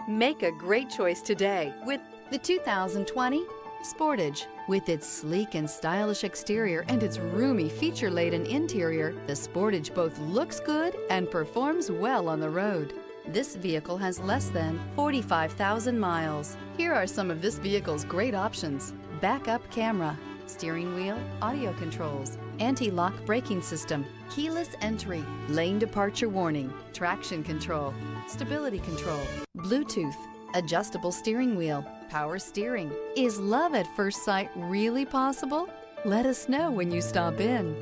Make a great choice today with The 2020 Sportage. With its sleek and stylish exterior and its roomy feature-laden interior, the Sportage both looks good and performs well on the road. This vehicle has less than 45,000 miles. Here are some of this vehicle's great options: backup camera, steering wheel audio controls, anti-lock braking system, keyless entry, lane departure warning, traction control, stability control, Bluetooth, adjustable steering wheel, power steering. Is love at first sight really possible? Let us know when you stop in.